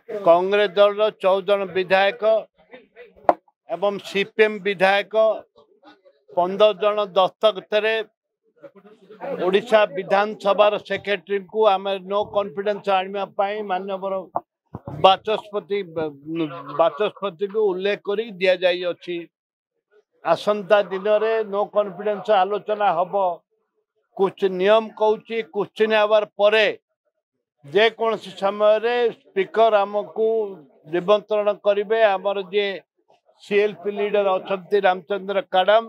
कांग्रेस दल 14 जन विधायक एवं सीपीएम विधायक 15 जन दस्तखत ओडिशा विधानसभा सेक्रेटरी को आम नो कॉन्फिडेंस आने माननीय बाचस्पति को उल्लेख कर दि जाइए। आसंता दिन में नो कॉन्फिडेंस आलोचना हम कुछ नियम कौची क्वेश्चन आवर परे जे कौन समय स्पीकर आमको निमंत्रण करेंगे। आमर जे सीएलपी लीडर अच्छा रामचंद्र काडम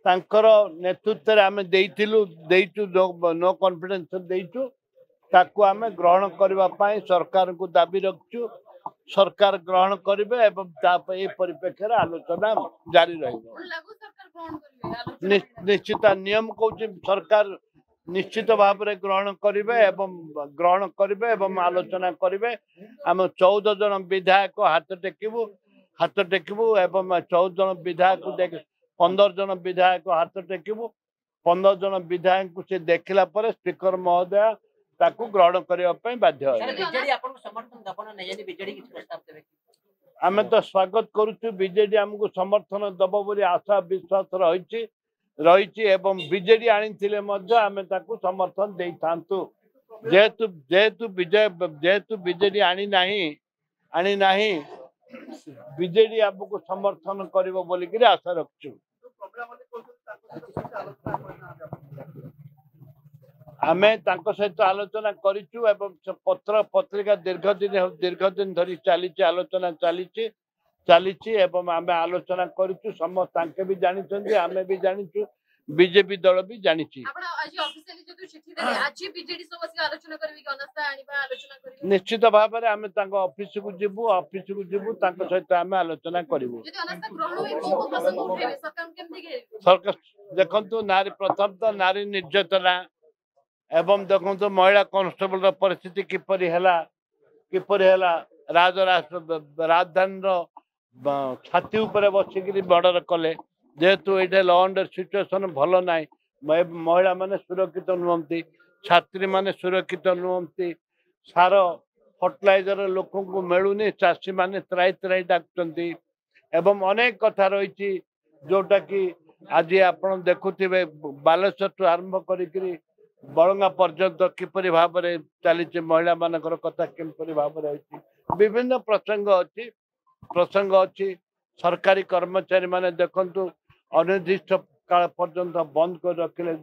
तांकर नेतृत्व आम देचु नो कॉन्फिडेंस देचु ताकू आम ग्रहण करने सरकार को दाबी रखु। सरकार ग्रहण करेंगे ए परिप्रेक्षी आलोचना जारी निश्चित नियम कौन सरकार निश्चित भाव में ग्रहण करेंगे आलोचना करेंगे। आम 14 जन विधायक हाथ टेकबू 14 जन विधायक 15 जन विधायक हाथ टेकबू 15 जन विधायक से देखला स्पीकर महोदय ताकू ग्रहण करने बाध्य। आम तो स्वागत करुचु बीजेडी आमको समर्थन दब बोली आशा विश्वास रही एवं बीजेडी आनी समर्थन दे था जेहेतु बीजेडी आनी नहीं बीजेडी आमको समर्थन करिवो बोली कि आशा रखचु। आमे तांको सहित आलोचना करिचु एवं पत्र पत्रिका दीर्घ दिन धरी चली आलोचना चली एवं आमे आलोचना करिचु। समस्त तांके भी जानी आमे भी जानिचु बीजेपी दल भी जानी। निश्चित भाव में आमे तांको ऑफिस को जीवु तांको सहित आमे आलोचना करिवु। सरकार देखंतु नारी प्रथम तो नारी निर्यातना एवं देखो महिला कांस्टेबल परिस्थिति किपरि है राजधानी छाती उपर बसिक बॉर्डर कले जेहेतु ये लॉ एंड सिचुएशन भल ना महिला माने सुरक्षित नुहति छात्री माने सुरक्षित नुहति सार फर्टिलाइजर लोक को मिलूनी चाषी माने त्राई त्राई डाकुंट एवं अनेक कथा रही जोटा कि आज आपण देखुवे बालेश्वर आरंभ करी बड़ंगा पर्यंत किपरि भाव में चली महिला मान कथा किपरि भाव में विभिन्न प्रसंग अच्छी सरकारी कर्मचारी माने देखंतु अनिर्दिष्ट काल पर्यंत बंद कर रखिले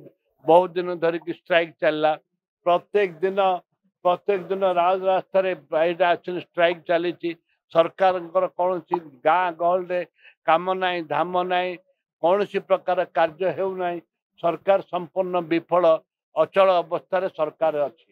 बहुत दिन धरिक स्ट्राइक चलला प्रत्येक दिन रास्ता स्ट्राइक चली सरकार कौन गाँ गहल काम ना धाम ना कौन प्रकार कार्य हो सरकार संपूर्ण विफल अचल अवस्था सरकार अच्छी।